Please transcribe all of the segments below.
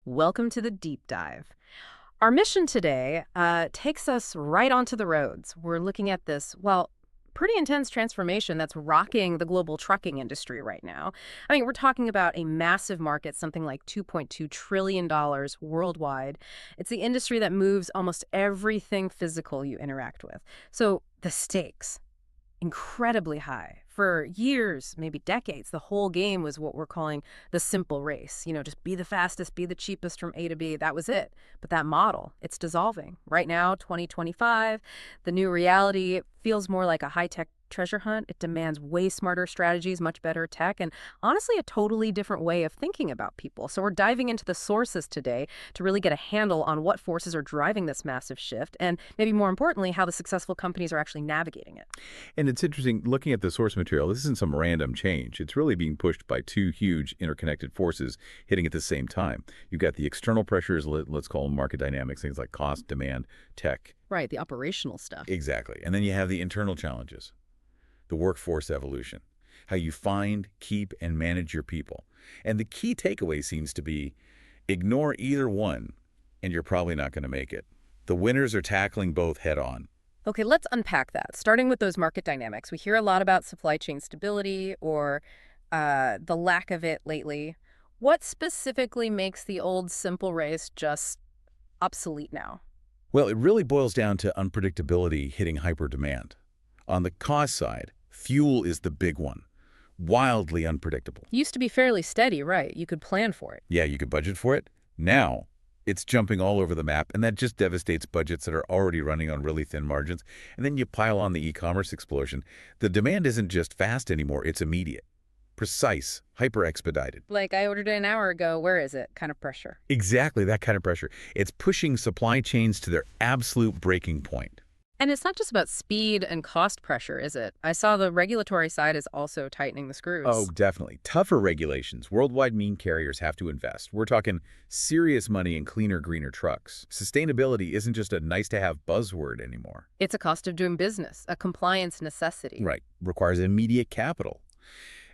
Welcome to the deep dive. Our mission today takes us right onto the roads. We're looking at this, pretty intense transformation that's rocking the global trucking industry right now. I mean, we're talking about a massive market, something like $2.2 trillion worldwide. It's the industry that moves almost everything physical you interact with. So the stakes, incredibly high. For years, maybe decades, the whole game was what we're calling the simple race. Just be the fastest, be the cheapest from A to B. That was it. But that model, it's dissolving. Right now, 2025, the new reality feels more like a high-tech treasure hunt. It demands way smarter strategies, much better tech, and honestly, a totally different way of thinking about people. So we're diving into the sources today to really get a handle on what forces are driving this massive shift, and maybe more importantly, how the successful companies are actually navigating it. And it's interesting, looking at the source material, this isn't some random change. It's really being pushed by two huge interconnected forces hitting at the same time. You've got the external pressures, let's call them market dynamics, things like cost, demand, tech. Right, the operational stuff. Exactly. And then you have the internal challenges, the workforce evolution, how you find, keep, and manage your people. And the key takeaway seems to be ignore either one, and you're probably not going to make it. The winners are tackling both head-on. Okay, let's unpack that. Starting with those market dynamics, we hear a lot about supply chain stability or the lack of it lately. What specifically makes the old simple race just obsolete now? Well, it really boils down to unpredictability hitting hyper-demand. On the cost side, fuel is the big one. Wildly unpredictable. Used to be fairly steady, right? You could plan for it. Yeah, you could budget for it. Now, it's jumping all over the map, and that just devastates budgets that are already running on really thin margins. And then you pile on the e-commerce explosion. The demand isn't just fast anymore, it's immediate. Precise, hyper-expedited. Like, I ordered it an hour ago, where is it? Kind of pressure. Exactly, that kind of pressure. It's pushing supply chains to their absolute breaking point. And it's not just about speed and cost pressure, is it? I saw the regulatory side is also tightening the screws. Oh, definitely. Tougher regulations. Worldwide mean carriers have to invest. We're talking serious money in cleaner, greener trucks. Sustainability isn't just a nice-to-have buzzword anymore. It's a cost of doing business, a compliance necessity. Right. Requires immediate capital.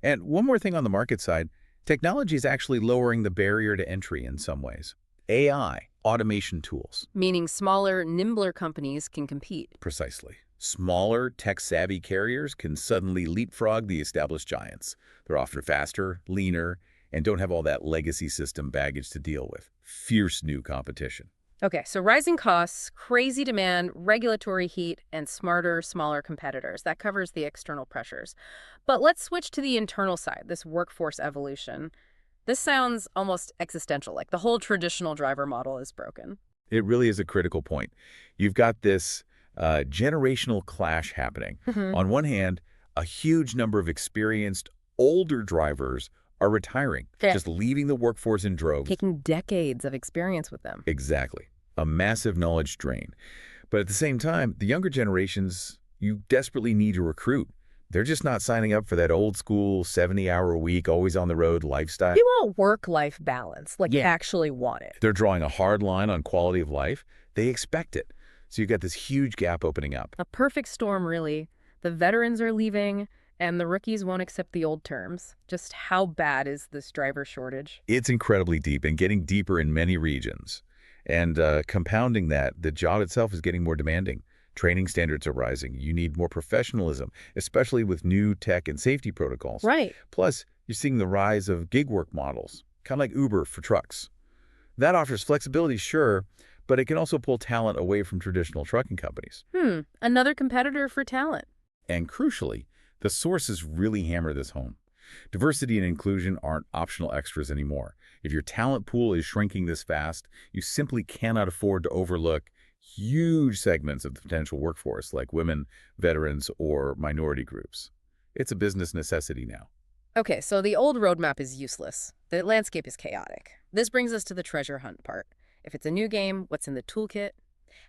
And one more thing on the market side, technology is actually lowering the barrier to entry in some ways. AI, automation tools. Meaning smaller, nimbler companies can compete. Precisely. Smaller, tech-savvy carriers can suddenly leapfrog the established giants. They're often faster, leaner, and don't have all that legacy system baggage to deal with. Fierce new competition. Okay, so rising costs, crazy demand, regulatory heat, and smarter, smaller competitors. That covers the external pressures. But let's switch to the internal side, this workforce evolution. This sounds almost existential, like the whole traditional driver model is broken. It really is a critical point. You've got this generational clash happening. On one hand, a huge number of experienced, older drivers are retiring, just leaving the workforce in droves. Taking decades of experience with them. Exactly. A massive knowledge drain. But at the same time, the younger generations, you desperately need to recruit. They're just not signing up for that old school 70-hour-a-week, always-on-the-road lifestyle. You want work-life balance, like you actually want it. They're drawing a hard line on quality of life. They expect it. So you've got this huge gap opening up. A perfect storm, really. The veterans are leaving, and the rookies won't accept the old terms. Just how bad is this driver shortage? It's incredibly deep and getting deeper in many regions. And compounding that, the job itself is getting more demanding. Training standards are rising. You need more professionalism, especially with new tech and safety protocols. Right. Plus, you're seeing the rise of gig work models, kind of like Uber for trucks. That offers flexibility, sure, but it can also pull talent away from traditional trucking companies. Another competitor for talent. And crucially, the sources really hammer this home. Diversity and inclusion aren't optional extras anymore. If your talent pool is shrinking this fast, you simply cannot afford to overlook huge segments of the potential workforce, like women, veterans, or minority groups. It's a business necessity now. Okay, so the old roadmap is useless. The landscape is chaotic. This brings us to the treasure hunt part. If it's a new game, what's in the toolkit?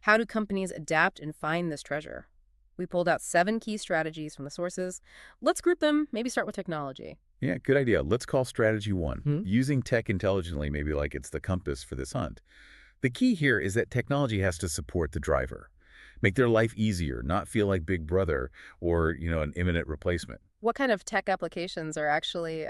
How do companies adapt and find this treasure? We pulled out 7 key strategies from the sources. Let's group them, maybe start with technology. Yeah, good idea. Let's call strategy 1. Using tech intelligently, maybe like it's the compass for this hunt. The key here is that technology has to support the driver. Make their life easier, not feel like Big Brother or, an imminent replacement. What kind of tech applications are actually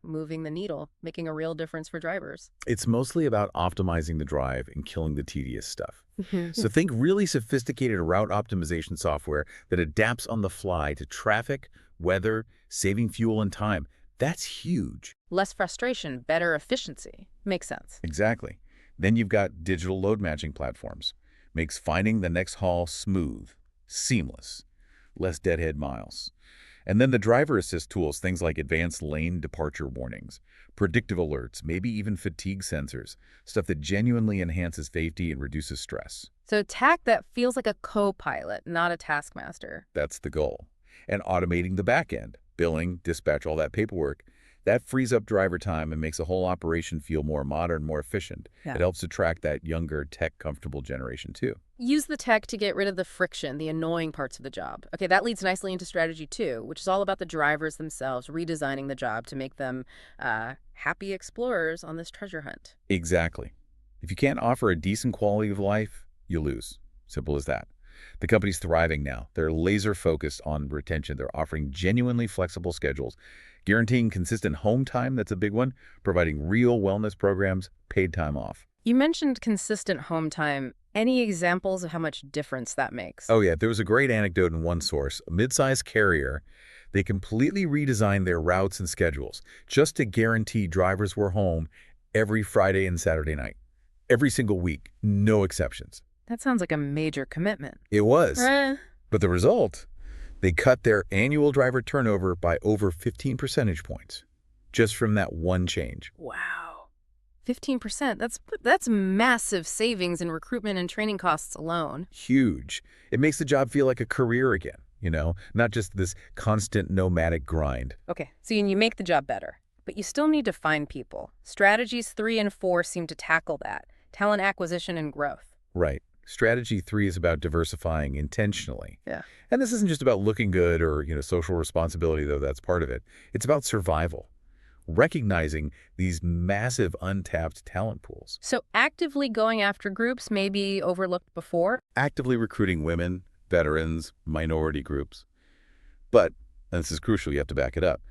moving the needle, making a real difference for drivers? It's mostly about optimizing the drive and killing the tedious stuff. So think really sophisticated route optimization software that adapts on the fly to traffic, weather, saving fuel and time. That's huge. Less frustration, better efficiency. Makes sense. Exactly. Then you've got digital load matching platforms. Makes finding the next haul smooth, seamless, less deadhead miles. And then the driver assist tools, things like advanced lane departure warnings, predictive alerts, maybe even fatigue sensors, stuff that genuinely enhances safety and reduces stress. So tech that feels like a co-pilot, not a taskmaster. That's the goal. And automating the back end, billing, dispatch, all that paperwork, that frees up driver time and makes the whole operation feel more modern, more efficient. Yeah. It helps attract that younger, tech-comfortable generation, too. Use the tech to get rid of the friction, the annoying parts of the job. Okay, that leads nicely into strategy 2, which is all about the drivers themselves, redesigning the job to make them happy explorers on this treasure hunt. Exactly. If you can't offer a decent quality of life, you lose. Simple as that. The company's thriving now. They're laser-focused on retention. They're offering genuinely flexible schedules, guaranteeing consistent home time, that's a big one, providing real wellness programs, paid time off. You mentioned consistent home time. Any examples of how much difference that makes? Oh yeah, there was a great anecdote in one source. A mid-sized carrier, they completely redesigned their routes and schedules just to guarantee drivers were home every Friday and Saturday night. Every single week, no exceptions. That sounds like a major commitment. It was. Eh. But the result? They cut their annual driver turnover by over 15 percentage points, just from that one change. Wow. 15%. That's massive savings in recruitment and training costs alone. Huge. It makes the job feel like a career again, not just this constant nomadic grind. Okay, so you make the job better, but you still need to find people. Strategies 3 and 4 seem to tackle that. Talent acquisition and growth. Right. Strategy 3 is about diversifying intentionally. Yeah. And this isn't just about looking good or, social responsibility, though that's part of it. It's about survival, recognizing these massive untapped talent pools. So actively going after groups maybe overlooked before? Actively recruiting women, veterans, minority groups. But, and this is crucial, you have to back it up,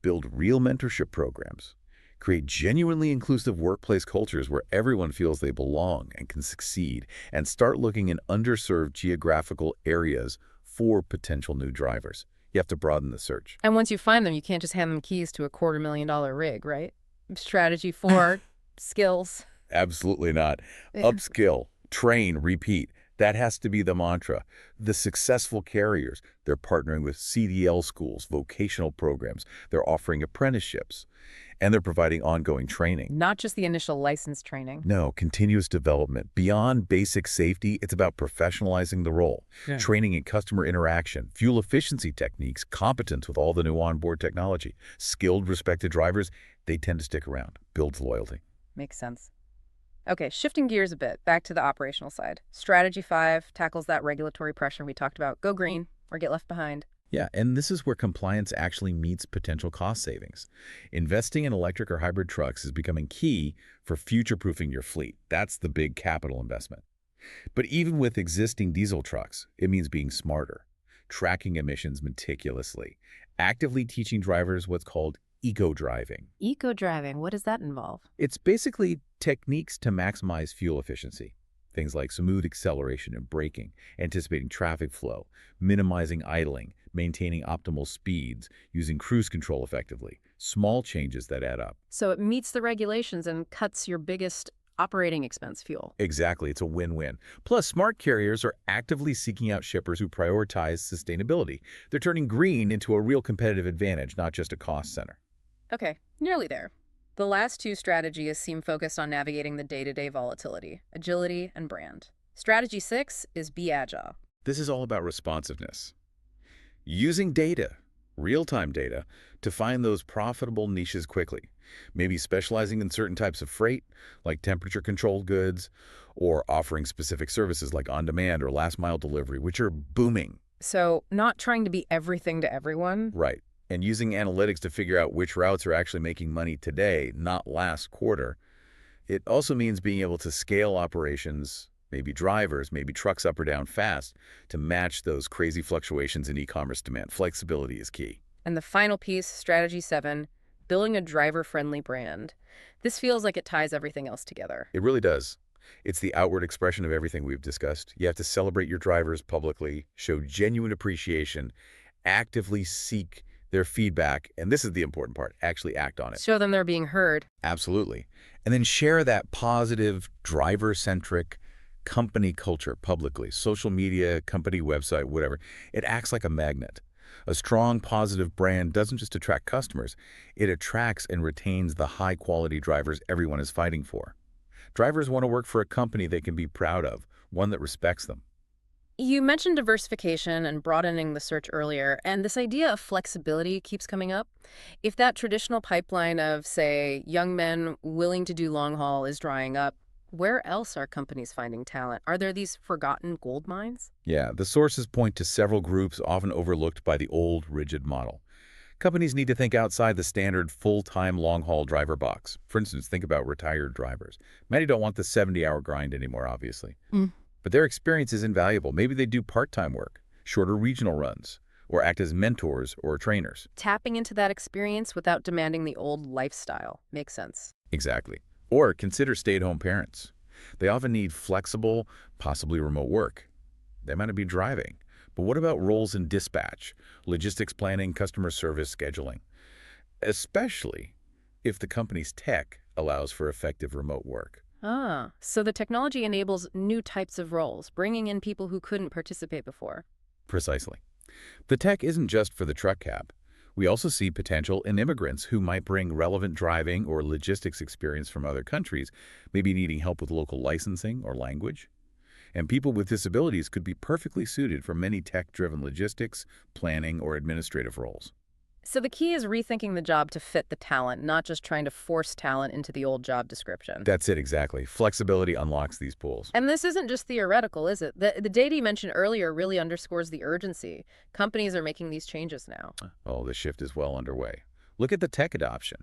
build real mentorship programs. Create genuinely inclusive workplace cultures where everyone feels they belong and can succeed, and start looking in underserved geographical areas for potential new drivers. You have to broaden the search. And once you find them, you can't just hand them keys to a $250,000 rig, right? Strategy 4, skills. Absolutely not. Upskill, train, repeat. That has to be the mantra. The successful carriers, they're partnering with CDL schools, vocational programs. They're offering apprenticeships, and they're providing ongoing training. Not just the initial license training. No, continuous development. Beyond basic safety, it's about professionalizing the role, training in customer interaction, fuel efficiency techniques, competence with all the new onboard technology. Skilled, respected drivers, they tend to stick around, builds loyalty. Makes sense. Okay, shifting gears a bit, back to the operational side. Strategy 5 tackles that regulatory pressure we talked about. Go green or get left behind. Yeah, and this is where compliance actually meets potential cost savings. Investing in electric or hybrid trucks is becoming key for future-proofing your fleet. That's the big capital investment. But even with existing diesel trucks, it means being smarter, tracking emissions meticulously, actively teaching drivers what's called eco-driving. Eco-driving, what does that involve? It's basically techniques to maximize fuel efficiency. Things like smooth acceleration and braking, anticipating traffic flow, minimizing idling, maintaining optimal speeds, using cruise control effectively. Small changes that add up. So it meets the regulations and cuts your biggest operating expense, fuel. Exactly. It's a win-win. Plus, smart carriers are actively seeking out shippers who prioritize sustainability. They're turning green into a real competitive advantage, not just a cost center. Okay, nearly there. The last 2 strategies seem focused on navigating the day-to-day volatility, agility, and brand. Strategy 6 is be agile. This is all about responsiveness. Using data, real-time data, to find those profitable niches quickly. Maybe specializing in certain types of freight, like temperature-controlled goods, or offering specific services like on-demand or last-mile delivery, which are booming. So not trying to be everything to everyone. Right. And using analytics to figure out which routes are actually making money today, not last quarter. It also means being able to scale operations, maybe drivers, maybe trucks up or down fast, to match those crazy fluctuations in e-commerce demand. Flexibility is key. And the final piece, strategy 7, building a driver-friendly brand. This feels like it ties everything else together. It really does. It's the outward expression of everything we've discussed. You have to celebrate your drivers publicly, show genuine appreciation, actively seek their feedback, and this is the important part, actually act on it. Show them they're being heard. Absolutely. And then share that positive, driver-centric company culture publicly, social media, company website, whatever. It acts like a magnet. A strong, positive brand doesn't just attract customers, it attracts and retains the high-quality drivers everyone is fighting for. Drivers want to work for a company they can be proud of, one that respects them. You mentioned diversification and broadening the search earlier, and this idea of flexibility keeps coming up. If that traditional pipeline of, say, young men willing to do long haul is drying up, where else are companies finding talent? Are there these forgotten gold mines? Yeah, the sources point to several groups often overlooked by the old, rigid model. Companies need to think outside the standard full-time long-haul driver box. For instance, think about retired drivers. Many don't want the 70-hour grind anymore, obviously. But their experience is invaluable. Maybe they do part-time work, shorter regional runs, or act as mentors or trainers. Tapping into that experience without demanding the old lifestyle makes sense. Exactly. Or consider stay-at-home parents. They often need flexible, possibly remote work. They might not be driving. But what about roles in dispatch, logistics planning, customer service, scheduling? Especially if the company's tech allows for effective remote work. So the technology enables new types of roles, bringing in people who couldn't participate before. Precisely. The tech isn't just for the truck cab. We also see potential in immigrants who might bring relevant driving or logistics experience from other countries, maybe needing help with local licensing or language. And people with disabilities could be perfectly suited for many tech-driven logistics, planning, or administrative roles. So the key is rethinking the job to fit the talent, not just trying to force talent into the old job description. That's it exactly. Flexibility unlocks these pools. And this isn't just theoretical, is it? The data you mentioned earlier really underscores the urgency. Companies are making these changes now. Oh, the shift is well underway. Look at the tech adoption.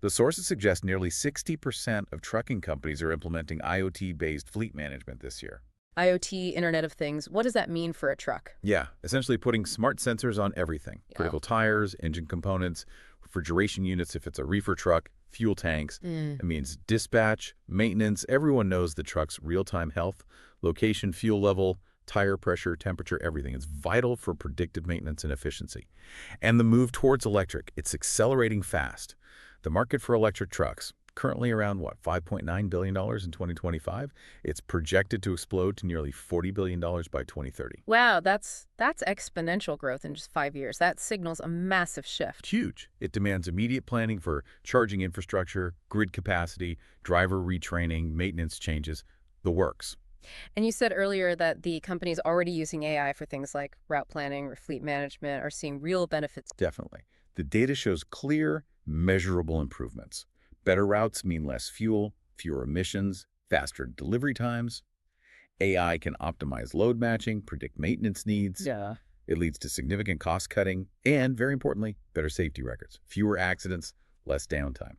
The sources suggest nearly 60% of trucking companies are implementing IoT-based fleet management this year. IoT, Internet of Things, what does that mean for a truck? Yeah, essentially putting smart sensors on everything. Yeah. Critical tires, engine components, refrigeration units if it's a reefer truck, fuel tanks. It means dispatch, maintenance. Everyone knows the truck's real-time health, location, fuel level, tire pressure, temperature, everything. It's vital for predictive maintenance and efficiency. And the move towards electric, it's accelerating fast. The market for electric trucks, currently around, what, $5.9 billion in 2025? It's projected to explode to nearly $40 billion by 2030. Wow, that's exponential growth in just 5 years. That signals a massive shift. Huge. It demands immediate planning for charging infrastructure, grid capacity, driver retraining, maintenance changes, the works. And you said earlier that the companies already using AI for things like route planning or fleet management are seeing real benefits. Definitely. The data shows clear, measurable improvements. Better routes mean less fuel, fewer emissions, faster delivery times. AI can optimize load matching, predict maintenance needs. Yeah. It leads to significant cost cutting and, very importantly, better safety records, fewer accidents, less downtime.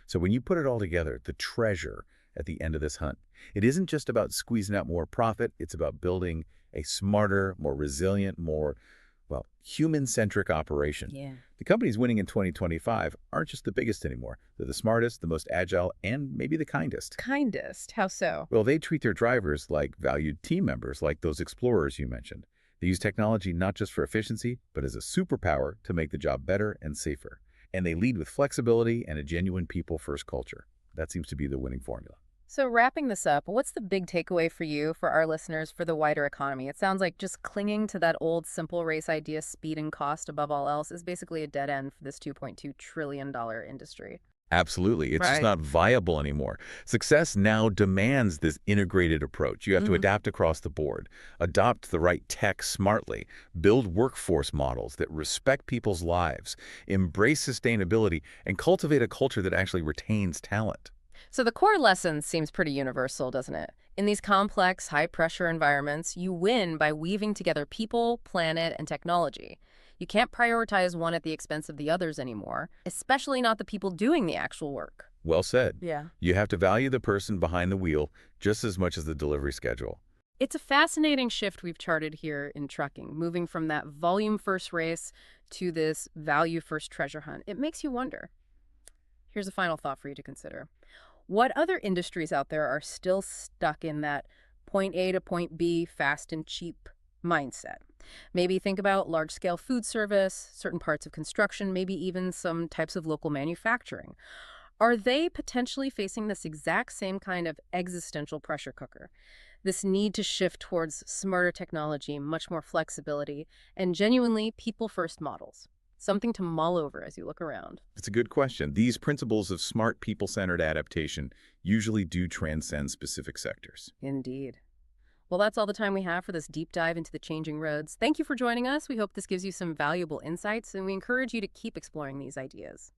So when you put it all together, the treasure at the end of this hunt, it isn't just about squeezing out more profit. It's about building a smarter, more resilient, more, well, human-centric operation. Yeah. The companies winning in 2025 aren't just the biggest anymore. They're the smartest, the most agile, and maybe the kindest. Kindest? How so? Well, they treat their drivers like valued team members, like those explorers you mentioned. They use technology not just for efficiency, but as a superpower to make the job better and safer. And they lead with flexibility and a genuine people-first culture. That seems to be the winning formula. So wrapping this up, what's the big takeaway for you, for our listeners, for the wider economy? It sounds like just clinging to that old simple race idea, speed and cost above all else, is basically a dead end for this $2.2 trillion industry. Absolutely. It's just Right. not viable anymore. Success now demands this integrated approach. You have to adapt across the board, adopt the right tech smartly, build workforce models that respect people's lives, embrace sustainability, and cultivate a culture that actually retains talent. So the core lesson seems pretty universal, doesn't it? In these complex, high-pressure environments, you win by weaving together people, planet, and technology. You can't prioritize one at the expense of the others anymore, especially not the people doing the actual work. Well said. Yeah. You have to value the person behind the wheel just as much as the delivery schedule. It's a fascinating shift we've charted here in trucking, moving from that volume first race to this value first treasure hunt. It makes you wonder. Here's a final thought for you to consider. What other industries out there are still stuck in that point A to point B, fast and cheap mindset? Maybe think about large scale food service, certain parts of construction, maybe even some types of local manufacturing. Are they potentially facing this exact same kind of existential pressure cooker? This need to shift towards smarter technology, much more flexibility, and genuinely people first models. Something to mull over as you look around. It's a good question. These principles of smart people-centered adaptation usually do transcend specific sectors. Indeed. Well, that's all the time we have for this deep dive into the changing roads. Thank you for joining us. We hope this gives you some valuable insights, and we encourage you to keep exploring these ideas.